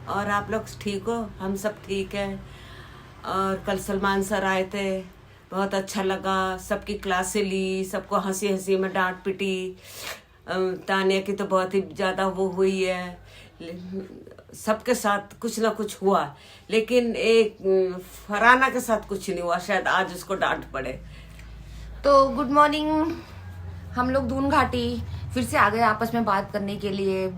और आप लोग ठीक हो? हम सब ठीक है। और कल सलमान सर आए थे, बहुत अच्छा लगा। सबकी क्लासें ली, सबको हंसी हंसी में डांट पिटी। तानिया की तो बहुत ही ज़्यादा वो हुई है। सबके साथ कुछ ना कुछ हुआ, लेकिन एक फराना के साथ कुछ नहीं हुआ। शायद आज उसको डांट पड़े। तो गुड मॉर्निंग। हम लोग दून घाटी फिर से आ गए आपस में बात करने के लिए।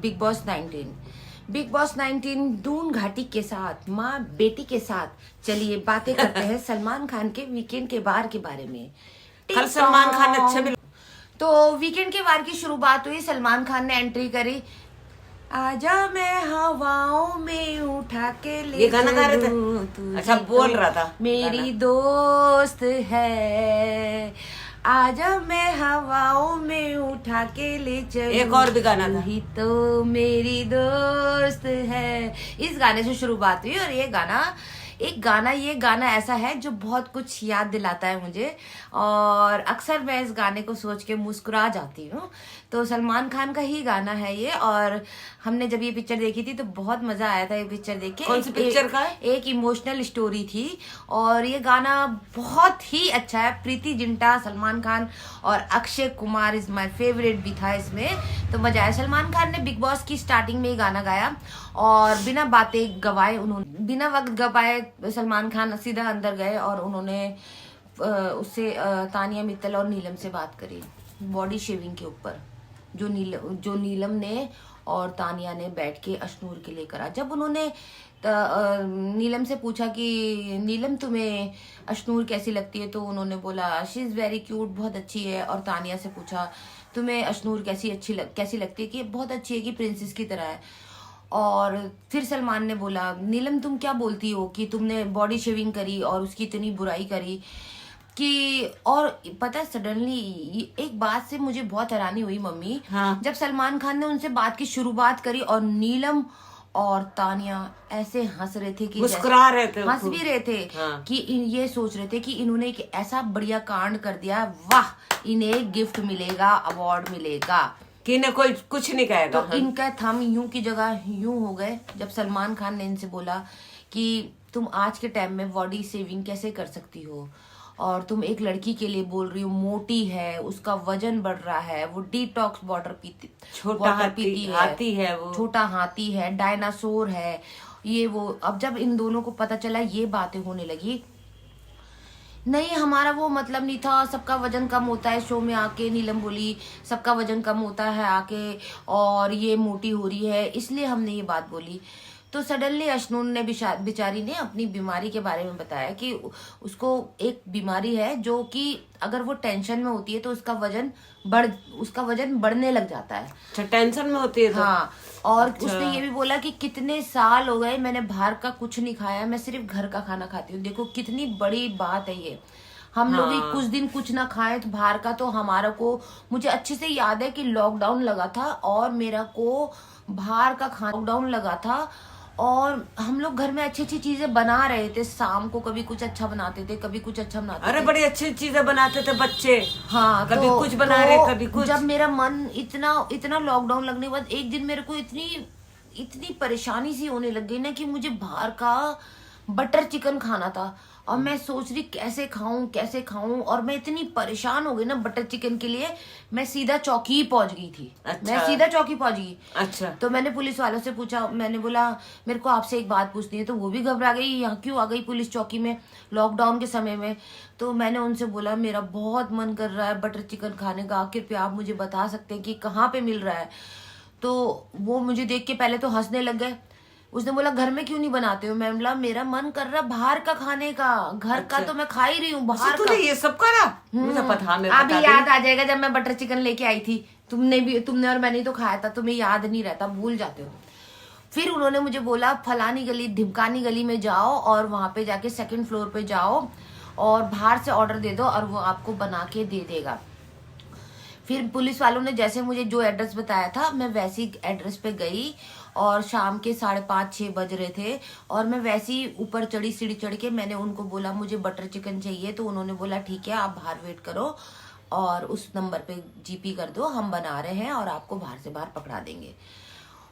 बिग बॉस 19 दून घाटी के साथ, माँ बेटी के साथ। चलिए बातें करते हैं सलमान खान के वीकेंड के वार के बारे में। कल सलमान खान अच्छे भी। तो वीकेंड के वार की शुरुआत हुई, सलमान खान ने एंट्री करी। आजा मैं हवाओं में उठा के ले ये गाना गा रहे थे? तुझे अच्छा, बोल रहा था मेरी गाना। दोस्त है। आजा मैं हवाओं में उठा के ले चलूं, एक और भी गाना था। ही तो मेरी दोस्त है। इस गाने से शुरुआत हुई और ये गाना ऐसा है जो बहुत कुछ याद दिलाता है मुझे, और अक्सर मैं इस गाने को सोच के मुस्कुरा जाती हूँ। तो सलमान खान का ही गाना है ये, और हमने जब ये पिक्चर देखी थी तो बहुत मजा आया था ये पिक्चर देख के। कौन सी पिक्चर का है? एक इमोशनल स्टोरी थी, और ये गाना बहुत ही अच्छा है। प्रीति जिंटा, सलमान खान और Akshay Kumar is my favourite भी था इसमें, तो मजा आया। सलमान खान ने बिग बॉस की स्टार्टिंग में ये गाना गाया, और बिना वक्त गवाए सलमान खान सीधा अंदर गए और उन्होंने उससे तानिया मित्तल और नीलम से बात करी बॉडी शेविंग के ऊपर, जो नीलम ने और तानिया ने बैठ के अश्नूर के लिए करा। जब उन्होंने नीलम से पूछा कि नीलम तुम्हें अश्नूर कैसी लगती है, तो उन्होंने बोला शी इज वेरी क्यूट, बहुत अच्छी है। और तानिया से पूछा तुम्हें अश्नूर कैसी लगती है, कि बहुत अच्छी है, कि प्रिंसेस की तरह है। और फिर सलमान ने बोला नीलम तुम क्या बोलती हो कि तुमने बॉडी शेविंग करी और उसकी इतनी बुराई करी कि। और पता है सडनली एक बात से मुझे बहुत हैरानी हुई मम्मी। हाँ। जब सलमान खान ने उनसे बात की शुरुआत करी और नीलम और तानिया ऐसे हंस रहे थे कि मुस्कुरा रहे थे, हंस भी रहे थे। हाँ। कि ये सोच रहे थे कि इन्होंने एक ऐसा बढ़िया कांड कर दिया, वाह इन्हें गिफ्ट मिलेगा, अवार्ड मिलेगा, कि इन्हें कोई कुछ नहीं कहेगा। तो इनका थम यूं की जगह यूं हो गए जब सलमान खान ने इनसे बोला कि तुम आज के टाइम में बॉडी शेविंग कैसे कर सकती हो, और तुम एक लड़की के लिए बोल रही हो, मोटी है, उसका वजन बढ़ रहा है, वो डिटॉक्स वाटर पीती हाथी है, वो छोटा हाथी है, डायनासोर है, ये वो। अब जब इन दोनों को पता चला, ये बातें होने लगी, नहीं हमारा वो मतलब नहीं था, सबका वजन कम होता है। शो में आके नीलम बोली सबका वजन कम होता है आके, और ये मोटी हो रही है, इसलिए हमने ये बात बोली। तो सडनली अश्नून ने बेचारी ने अपनी बीमारी के बारे में बताया कि उसको एक बीमारी है जो कि अगर वो टेंशन में होती है तो उसका वजन बढ़ने लग जाता है। अच्छा, टेंशन में होती है तो? हाँ, और उसने ये भी बोला कि कितने साल हो गए मैंने बाहर का कुछ नहीं खाया, मैं सिर्फ घर का खाना खाती हूँ। देखो कितनी बड़ी बात है ये। हम लोग ही कुछ दिन कुछ ना खाएं तो बाहर का, तो हमारा को, मुझे अच्छे से याद है कि लॉकडाउन लगा था और मेरा को बाहर का खाना लॉकडाउन लगा था, और हम लोग घर में अच्छी अच्छी चीजें बना रहे थे। शाम को कभी कुछ अच्छा बनाते थे, कभी कुछ अच्छा बनाते थे। अरे बड़ी अच्छी चीजें बनाते थे बच्चे। हाँ, कभी कुछ बना रहे, कभी कुछ। जब मेरा मन इतना लॉकडाउन लगने के बाद एक दिन मेरे को इतनी परेशानी सी होने लग गई ना कि मुझे बाहर का बटर चिकन खाना था, और मैं सोच रही कैसे खाऊं, और मैं इतनी परेशान हो गई ना बटर चिकन के लिए, मैं सीधा चौकी पहुंच गई थी। अच्छा। मैं सीधा चौकी पहुंच गई। अच्छा। तो मैंने पुलिस वालों से पूछा, मैंने बोला मेरे को आपसे एक बात पूछनी है, तो वो भी घबरा गई, यहाँ क्यों आ गई पुलिस चौकी में लॉकडाउन के समय में। तो मैंने उनसे बोला मेरा बहुत मन कर रहा है बटर चिकन खाने का, कृपया आप मुझे बता सकते हैं कि कहाँ पे मिल रहा है। तो वो मुझे देख के पहले तो हंसने लग गए। उसने बोला घर में क्यों नहीं बनाते हो? मैं बोला मेरा मन कर रहा बाहर का खाने का, घर का तो मैं खा ही रही हूँ, बाहर का। ये सब करा? मुझे पता, अभी याद आ जाएगा जब मैं बटर चिकन लेके आई थी, तुमने और मैंने तो खाया था, तुम्हें याद नहीं रहता, भूल जाते हो। फिर उन्होंने मुझे बोला फलानी गली, ढिमकानी गली में जाओ और वहां पे जाके सेकंड फ्लोर पे जाओ और बाहर से ऑर्डर दे दो और वो आपको बना के दे देगा। फिर पुलिस वालों ने जैसे मुझे जो एड्रेस बताया था, मैं वैसी एड्रेस पे गई, और शाम के 5:30-6 बज रहे थे, और मैं वैसी ऊपर चढ़ी, सीढ़ी चढ़ के मैंने उनको बोला मुझे बटर चिकन चाहिए। तो उन्होंने बोला ठीक है आप बाहर वेट करो और उस नंबर पे जीपी कर दो, हम बना रहे हैं और आपको बाहर से बाहर पकड़ा देंगे।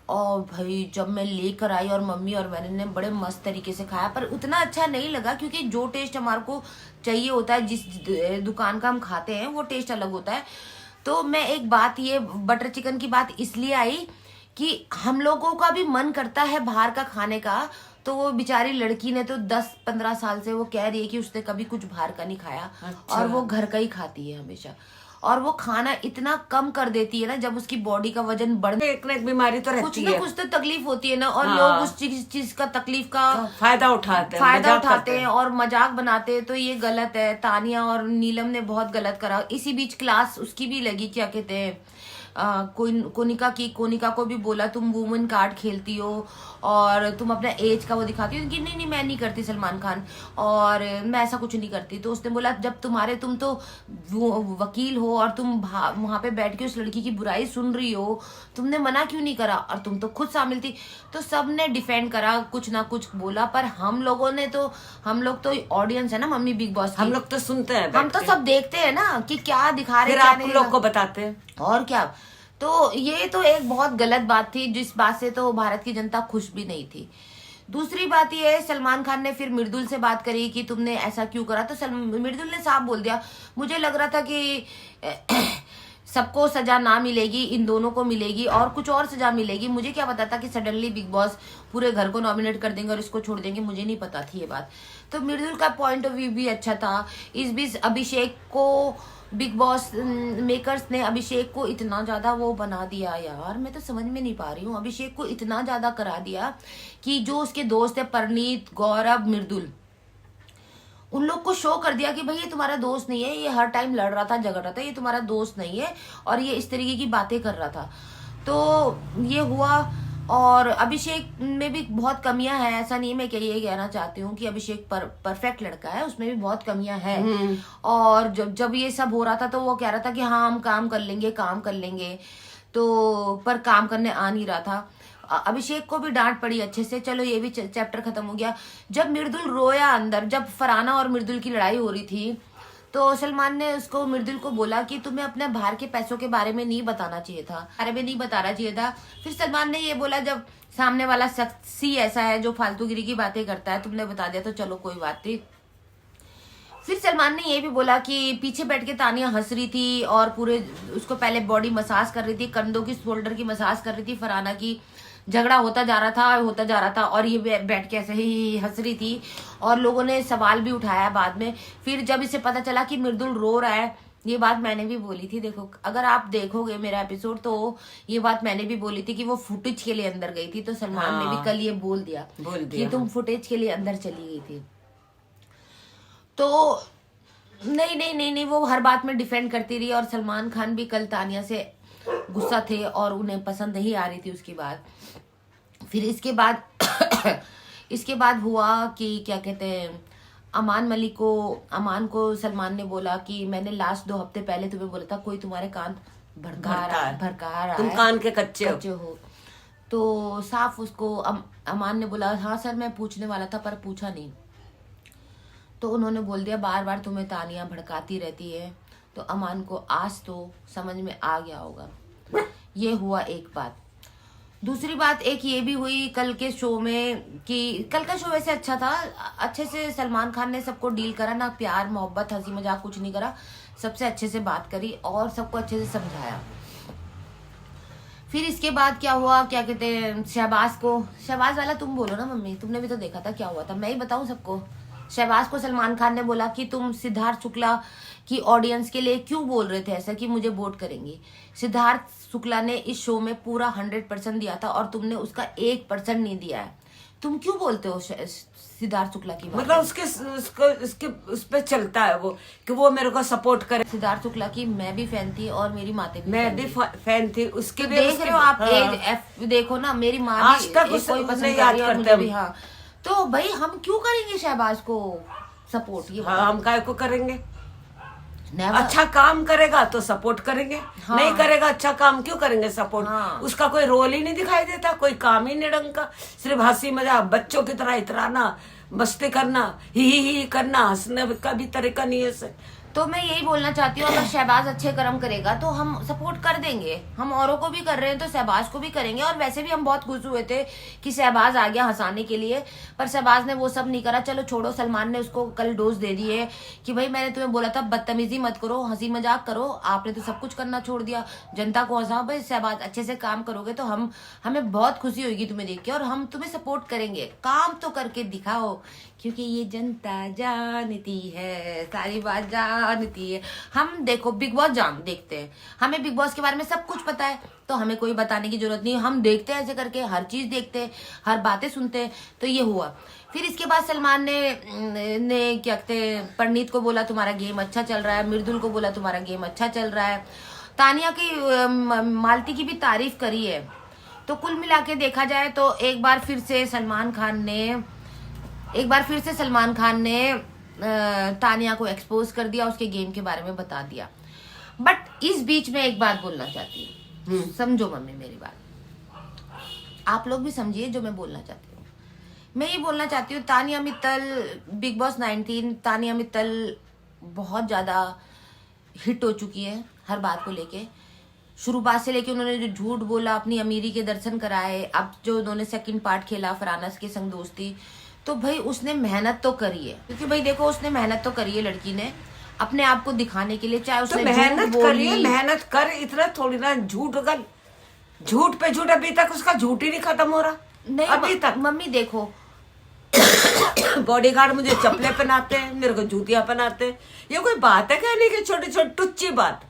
और भाई जब मैं लेकर आई और मम्मी और मैंने ने बड़े मस्त तरीके से खाया, पर उतना अच्छा नहीं लगा क्योंकि जो टेस्ट हमारे को चाहिए होता है, जिस दुकान का हम खाते हैं वो टेस्ट अलग होता है। तो मैं एक बात, ये बटर चिकन की बात इसलिए आई कि हम लोगों का भी मन करता है बाहर का खाने का। तो वो बेचारी लड़की ने तो 10-15 साल से वो कह रही है कि उसने कभी कुछ बाहर का नहीं खाया। अच्छा। और वो घर का ही खाती है हमेशा, और वो खाना इतना कम कर देती है ना, जब उसकी बॉडी का वजन बढ़, एक ना एक बीमारी तो कुछ रहती ना है, कुछ तो तकलीफ होती है ना, और हाँ। लोग उस चीज का तकलीफ का फायदा उठाते हैं, फायदा मजाक उठाते करते हैं और मजाक बनाते हैं। तो ये गलत है। तानिया और नीलम ने बहुत गलत करा। इसी बीच क्लास उसकी भी लगी, क्या कहते हैं, कोनिका को भी बोला तुम वुमेन कार्ड खेलती हो और तुम अपना एज का वो दिखाती हो कि नहीं नहीं मैं नहीं करती सलमान खान, और मैं ऐसा कुछ नहीं करती। तो उसने बोला जब तुम तो वकील हो और तुम वहां पे बैठ के उस लड़की की बुराई सुन रही हो, तुमने मना क्यों नहीं करा, और तुम तो खुद शामिल थी। तो सबने डिफेंड करा, कुछ ना कुछ बोला, पर हम लोग तो ऑडियंस है ना मम्मी बिग बॉस की, हम लोग तो सुनते हैं, हम तो सब देखते हैं ना कि क्या दिखा रहे फिर क्या आप नहीं लोग को बताते हैं। और क्या। तो ये तो एक बहुत गलत बात थी, जिस बात से तो भारत की जनता खुश भी नहीं थी। दूसरी बात ये है, सलमान खान ने फिर मृदुल से बात करी कि तुमने ऐसा क्यों करा। तो मृदुल ने साफ बोल दिया, मुझे लग रहा था कि सबको सजा ना मिलेगी, इन दोनों को मिलेगी और कुछ और सजा मिलेगी। मुझे क्या पता था कि सडनली बिग बॉस पूरे घर को नॉमिनेट कर देंगे और इसको छोड़ देंगे, मुझे नहीं पता थी ये बात। तो मृदुल का पॉइंट ऑफ व्यू भी अच्छा था। इस बीच अभिषेक को बिग बॉस मेकर्स ने अभिषेक को इतना ज्यादा वो बना दिया यार, मैं तो समझ में नहीं पा रही हूँ। अभिषेक को इतना ज्यादा करा दिया कि जो उसके दोस्त है परनीत, गौरव, मृदुल, उन लोग को शो कर दिया कि भाई ये तुम्हारा दोस्त नहीं है, ये हर टाइम लड़ रहा था, झगड़ रहा था, ये तुम्हारा दोस्त नहीं है, और ये इस तरीके की बातें कर रहा था। तो ये हुआ। और अभिषेक में भी बहुत कमियां हैं, ऐसा नहीं, मैं ये कहना चाहती हूँ कि अभिषेक परफेक्ट लड़का है, उसमें भी बहुत कमियां हैं। और जब ये सब हो रहा था तो वो कह रहा था कि हाँ हम काम कर लेंगे, तो पर काम करने आ नहीं रहा था। अभिषेक को भी डांट पड़ी अच्छे से। चलो ये भी चैप्टर खत्म हो गया। जब मृदुल रोया अंदर, जब फरहाना और मृदुल की लड़ाई हो रही थी, तो सलमान ने उसको मृदुल को बोला कि तुम्हें अपने बाहर के पैसों के बारे में नहीं बताना चाहिए था। फिर सलमान ने ये बोला, जब सामने वाला शख्स ही ऐसा है जो फालतूगिरी की बातें करता है, तुमने बता दिया तो चलो कोई बात नहीं। फिर सलमान ने ये भी बोला कि पीछे बैठ के तानिया हंस रही थी और पूरे उसको पहले बॉडी मसाज कर रही थी, कंधों की शोल्डर की मसाज कर रही थी फरहाना की। झगड़ा होता जा रहा था और ये बैठ के ऐसे ही हंस रही थी, और लोगों ने सवाल भी उठाया बाद में। फिर जब इसे पता चला कि मृदुल रो रहा है, ये बात मैंने भी बोली थी, देखो अगर आप देखोगे मेरा एपिसोड तो ये बात मैंने भी बोली थी कि वो फुटेज के लिए अंदर गई थी। तो सलमान ने भी कल ये बोल दिया कि तुम फुटेज के लिए अंदर चली गई थी। तो नहीं, वो हर बात में डिफेंड करती रही, और सलमान खान भी कल तानिया से गुस्सा थे और उन्हें पसंद नहीं आ रही थी उसकी बात। फिर इसके बाद हुआ कि क्या कहते हैं, अमान को सलमान ने बोला कि मैंने लास्ट 2 हफ्ते पहले तुम्हें बोला था कोई तुम्हारे कान भड़का रहा है, तुम कान के कच्चे हो। तो साफ उसको अमान ने बोला हाँ सर मैं पूछने वाला था पर पूछा नहीं। तो उन्होंने बोल दिया बार बार तुम्हें तानिया भड़काती रहती है। तो अमान को आज तो समझ में आ गया होगा। ये हुआ एक बात। दूसरी बात एक ये भी हुई कल के शो में कि कल का शो वैसे अच्छा था, अच्छे से सलमान खान ने सबको डील करा ना, प्यार मोहब्बत हंसी मजाक कुछ नहीं करा, सबसे अच्छे से बात करी और सबको अच्छे से समझाया। फिर इसके बाद क्या हुआ, क्या कहते हैं, शहबाज वाला तुम बोलो ना मम्मी, तुमने भी तो देखा था क्या हुआ था, मैं ही बताऊं सबको। शहबाज को सलमान खान ने बोला कि तुम सिद्धार्थ शुक्ला की ऑडियंस के लिए क्यों बोल रहे थे ऐसा कि मुझे वोट करेंगी। सिद्धार्थ शुक्ला ने इस शो में पूरा 100% दिया था और तुमने उसका 1% नहीं दिया है। तुम क्यों बोलते हो सिद्धार्थ शुक्ला की बात? मतलब उसके उस पे चलता है वो कि वो मेरे को सपोर्ट करे। सिद्धार्थ शुक्ला की मैं भी फैन थी और मेरी माँ भी, मैं भी फैन थी उसके। देख रहे हो आप, एज देखो ना, मेरी माँ आज तक कोई पसंद याद करते भी। हाँ तो भाई हम क्यों करेंगे शहबाज को सपोर्ट? ये हम काय को करेंगे? अच्छा काम करेगा तो सपोर्ट करेंगे, नहीं करेगा अच्छा काम क्यों करेंगे सपोर्ट? उसका कोई रोल ही नहीं दिखाई देता, कोई काम ही नहीं ढंग का, सिर्फ हंसी मजाक, बच्चों की तरह इतराना, मस्ती करना, ही करना, हंसने का भी तरीका नहीं है। तो मैं यही बोलना चाहती हूँ, अगर शहबाज अच्छे कर्म करेगा तो हम सपोर्ट कर देंगे। हम औरों को भी कर रहे हैं तो शहबाज को भी करेंगे। और वैसे भी हम बहुत खुश हुए थे कि शहबाज आ गया हंसाने के लिए, पर शहबाज ने वो सब नहीं करा। चलो छोड़ो, सलमान ने उसको कल डोज दे दी है कि भाई मैंने तुम्हें बोला था बदतमीजी मत करो, हंसी मजाक करो, आपने तो सब कुछ करना छोड़ दिया, जनता को हंसाओ। भाई शहबाज अच्छे से काम करोगे तो हमें बहुत खुशी होगी तुम्हें देख के, और हम तुम्हें सपोर्ट करेंगे। काम तो करके दिखाओ, क्योंकि ये जनता जानती है, सारी बात जानती है। हम देखो बिग बॉस देखते हैं, हमें बिग बॉस के बारे में सब कुछ पता है, तो हमें कोई बताने की जरूरत नहीं। हम देखते हैं ऐसे करके, हर चीज देखते हैं, हर बातें सुनते हैं। तो ये हुआ। फिर इसके बाद सलमान ने क्या कहते हैं, परनीत को बोला तुम्हारा गेम अच्छा चल रहा है, मृदुल को बोला तुम्हारा गेम अच्छा चल रहा है, तानिया की मालती की भी तारीफ करी है। तो कुल मिला के देखा जाए तो एक बार फिर से सलमान खान ने तानिया को एक्सपोज कर दिया, उसके गेम के बारे में बता दिया। बट इस बीच में एक बात बोलना चाहती हूँ, समझो मम्मी मेरी बात, आप लोग भी समझिए जो मैं बोलना चाहती हूँ। मैं ये बोलना चाहती हूँ, तानिया मित्तल बिग बॉस 19, तानिया मित्तल बहुत ज्यादा हिट हो चुकी है हर बात को लेके। शुरुआत से लेके उन्होंने जो झूठ बोला, अपनी अमीरी के दर्शन कराए, अब जो उन्होंने सेकंड पार्ट खेला फरानस के संग दोस्ती, तो भाई उसने मेहनत तो करी है। क्योंकि भाई देखो उसने मेहनत तो करी है लड़की ने अपने आप को दिखाने के लिए, चाहे उसने तो मेहनत करी है, मेहनत कर, इतना थोड़ी ना झूठ पे झूठ। अभी तक उसका झूठ ही नहीं खत्म हो रहा। नहीं अभी तक मम्मी देखो बॉडीगार्ड मुझे चप्पलें पहनाते हैं, मेरे को जूतियां पहनाते हैं। ये कोई बात है कहने की? छोटी छोटी टुच्ची बात,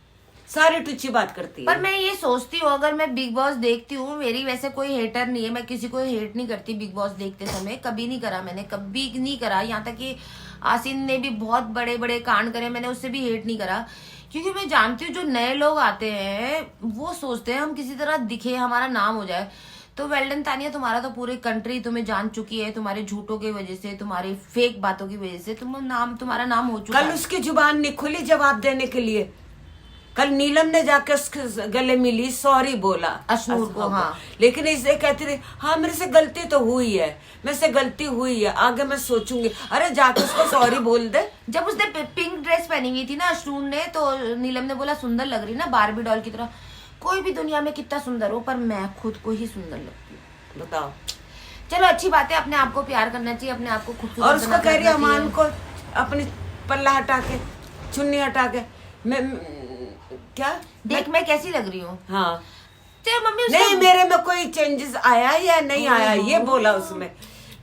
सारी टुच्ची बात करती है। पर मैं ये सोचती हूँ, अगर मैं बिग बॉस देखती हूँ, मेरी वैसे कोई हेटर नहीं है, मैं किसी को हेट नहीं करती बिग बॉस देखते समय, कभी नहीं करा, मैंने कभी नहीं करा। यहाँ तक कि आसिन ने भी बहुत बड़े बड़े कांड करे, मैंने उससे भी हेट नहीं करा। क्योंकि मैं जानती हूँ जो नए लोग आते हैं वो सोचते हैं हम किसी तरह दिखे, हमारा नाम हो जाए। तो वेल्डन तानिया, तुम्हारा तो पूरी कंट्री तुम्हें जान चुकी है, तुम्हारे झूठों की वजह से, तुम्हारी फेक बातों की वजह से तुम्हारा नाम हो चुका है। कल उसकी जुबान नहीं खुली जवाब देने के लिए। कल नीलम ने जाके उसके गले मिली, सॉरी बोला अशनूर को। हाँ, लेकिन इसे कहती रही हाँ मेरे से गलती तो हुई है, मेरे से गलती हुई है, आगे मैं सोचूंगी। अरे जाके उसको सॉरी बोल दे। जब उसने पिंक ड्रेस पहनी हुई थी ना अशनूर ने, तो नीलम ने बोला सुंदर लग रही ना, बारबी डॉल की तरह। कोई भी दुनिया में कितना सुंदर हो, पर मैं खुद को ही सुंदर लगती हूँ। बताओ। चलो अच्छी बात है, अपने आप को प्यार करना चाहिए, अपने आप को खूबसूरत। और उसको कह रही है अमान को अपनी पल्ला हटा के, चुन्नी हटा के, मैं क्या देख मैं कैसी लग रही हूँ। हाँ चलो मम्मी नहीं, मेरे में कोई चेंजेस आया या नहीं आया ये बोला उसमें,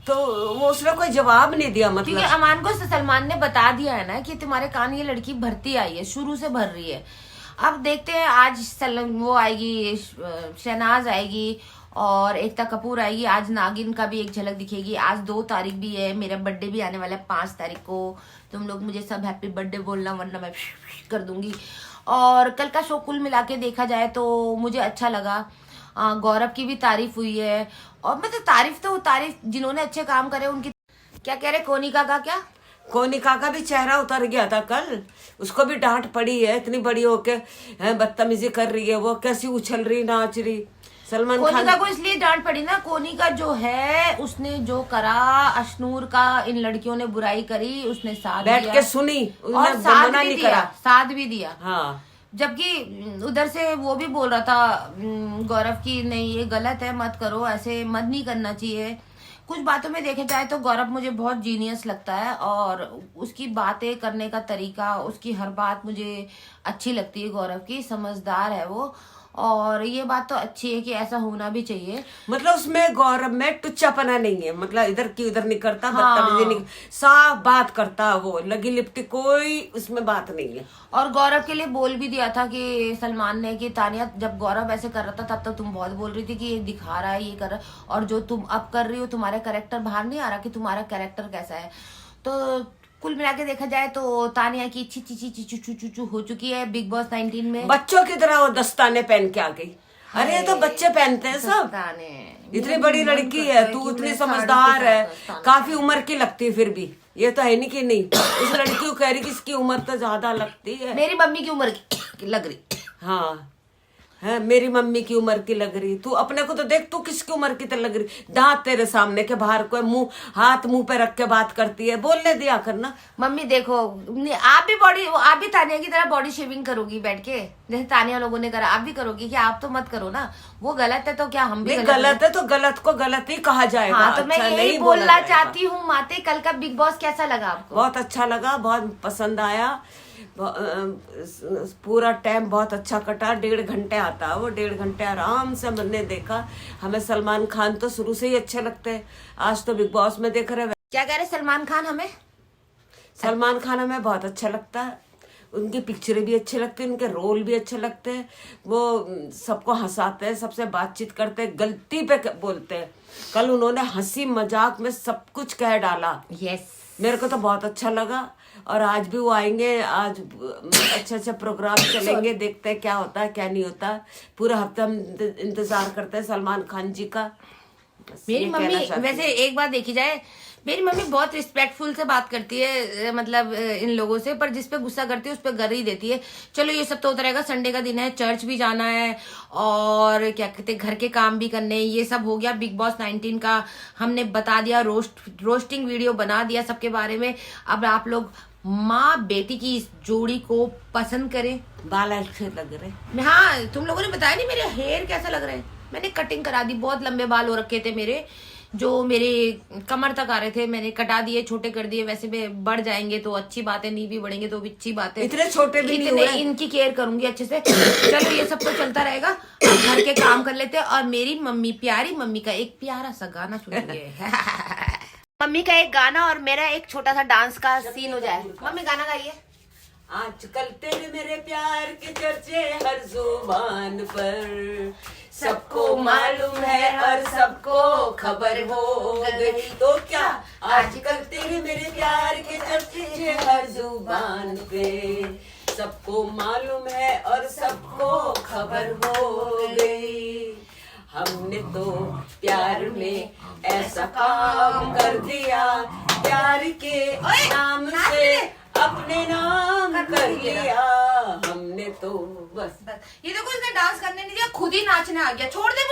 तो वो उसने कोई जवाब नहीं दिया। मतलब क्योंकि अमान को सलमान ने बता दिया है ना कि तुम्हारे कान ये लड़की भरती आई है, शुरू से भर रही है। अब देखते हैं, आज वो आएगी, शहनाज आएगी और एकता कपूर आएगी। आज नागिन का भी एक झलक दिखेगी। आज 2 तारीख भी है, मेरा बर्थडे भी आने वाला है 5 तारीख को। तुम लोग मुझे सब हैप्पी बर्थडे बोलना, वरना मैं कर दूंगी। और कल का शो कुल मिला के देखा जाए तो मुझे अच्छा लगा। गौरव की भी तारीफ हुई है, और मतलब तारीफ जिन्होंने अच्छे काम करे उनकी। क्या कह रहे कोनिका का? क्या कोनिका का भी चेहरा उतर गया था कल, उसको भी डांट पड़ी है। इतनी बड़ी होके बदतमीजी कर रही है, वो कैसी उछल रही, नाच रही। सलमान खान कोनिका को इसलिए डांट पड़ी ना, कोनिका जो है उसने जो करा, अशनूर का इन लड़कियों ने बुराई करी, उसने साथ बैठ के सुनी और साथ भी दिया। हाँ, जबकि उधर से वो भी बोल रहा था गौरव की नहीं ये गलत है, मत करो, ऐसे मत नहीं करना चाहिए। कुछ बातों में देखे जाए तो गौरव मुझे बहुत जीनियस लगता है, और उसकी बातें करने का तरीका, उसकी हर बात मुझे अच्छी लगती है। गौरव की समझदार है वो, और ये बात तो अच्छी है कि ऐसा होना भी चाहिए। मतलब उसमें गौरव में टुच्चापना नहीं है, मतलब इधर की उधर नहीं करता, बदतमीजी नहीं, साफ बात करता, वो लगी लिपटी कोई उसमें बात नहीं है। और गौरव के लिए बोल भी दिया था कि सलमान ने कि तानिया जब गौरव ऐसे कर रहा था तब तक तुम बहुत बोल रही थी कि ये दिखा रहा है, ये कर रहा है, और जो तुम अब कर रही हो तुम्हारा कैरेक्टर बाहर नहीं आ रहा कि तुम्हारा कैरेक्टर कैसा है। तो कुल मिला के देखा जाए तो तानिया की चीचू हो चुकी है बिग बॉस 19 में। बच्चों की तरह वो दस्ताने पहन के आ गई। अरे ये तो बच्चे पहनते हैं सब। इतनी बड़ी लड़की है तू, इतनी समझदार है, काफी उम्र की लगती है, फिर भी ये तो है नहीं कि नहीं। इस लड़की को कह रही कि इसकी उम्र तो ज्यादा लगती है, मेरी मम्मी की उम्र की लग रही। हाँ है मेरी मम्मी की उम्र की लग रही, तू अपने को तो देख, तू किसकी उम्र की तो लग रही, दांत तेरे सामने के बाहर को मुंह, हाथ मुंह पे रख के बात करती है, बोलने दिया करना। मम्मी देखो, आप भी तानिया की तरह बॉडी शेविंग करोगी बैठ के, जैसे तानिया लोगों ने करा, आप भी करोगी कि? आप तो मत करो ना, वो गलत है तो क्या हम भी गलत है तो गलत को गलत ही कहा जाएगा। हाँ, तो मैं अच्छा यही बोलना चाहती हूँ माते, कल का बिग बॉस कैसा लगा आपको? बहुत अच्छा लगा, बहुत पसंद आया, पूरा टाइम बहुत अच्छा कटा, 1.5 घंटे आता है वो, 1.5 घंटे आराम से हमने देखा। हमें सलमान खान तो शुरू से ही अच्छे लगते हैं, आज तो बिग बॉस में देख रहे। क्या कह रहे सलमान खान? सलमान खान हमें बहुत अच्छा लगता है, उनकी पिक्चरें भी अच्छे लगते हैं, उनके रोल भी अच्छे लगते हैं, वो सबको हंसाते हैं, सबसे बातचीत करते हैं, गलती पे बोलते हैं। कल उन्होंने हंसी मजाक में सब कुछ कह डाला। यस, मेरे को तो बहुत अच्छा लगा, और आज भी वो आएंगे, आज अच्छे अच्छे प्रोग्राम चलेंगे, देखते हैं क्या होता है क्या नहीं होता। पूरा हफ्ता हम इंतजार करते हैं सलमान खान जी का। मेरी मम्मी वैसे एक बात देखी जाए, मेरी मम्मी बहुत रिस्पेक्टफुल से बात करती है, मतलब इन लोगों से, पर जिस पे गुस्सा करती है उस पे गर ही देती है। चलो ये सब तो होता रहेगा, संडे का दिन है, चर्च भी जाना है और क्या कहते घर के काम भी करने, ये सब हो गया। बिग बॉस 19 का हमने बता दिया, रोस्टिंग वीडियो बना दिया सबके बारे में। अब आप लोग माँ बेटी की इस जोड़ी को पसंद करें। बाल अच्छे लग रहे। हाँ, तुम लोगों ने बताया नहीं मेरे हेयर कैसा लग रहे हैं, मैंने कटिंग करा दी, बहुत लंबे बाल हो रखे थे मेरे, जो मेरे कमर तक आ रहे थे, मैंने कटा दिए, छोटे कर दिए। वैसे में बढ़ जाएंगे तो अच्छी बात है, नहीं भी बढ़ेंगे तो भी अच्छी बात है। इतने छोटे भी नहीं हुए। इनकी केयर करूंगी अच्छे से। चलो ये सब तो चलता रहेगा, अब घर के काम कर लेते हैं और मेरी मम्मी, प्यारी मम्मी का एक प्यारा सा गाना सुनेंगे। मम्मी का एक गाना और मेरा एक छोटा सा डांस का सीन हो जाए। मम्मी गाना गाइए। आजकल तेरे मेरे प्यार के चर्चे हर जुबान पर, सबको मालूम है और सबको खबर हो गई, तो क्या आजकल तेरे मेरे प्यार के चर्चे हर जुबान पे, सबको मालूम है और सबको खबर हो गई। हमने तो प्यार में ऐसा काम कर दिया, प्यार के नाम से अपने नाम कर लिया हमने तो। बस ये देखो, इसने डांस करने नहीं दिया, खुद ही नाचने आ गया। छोड़ दे।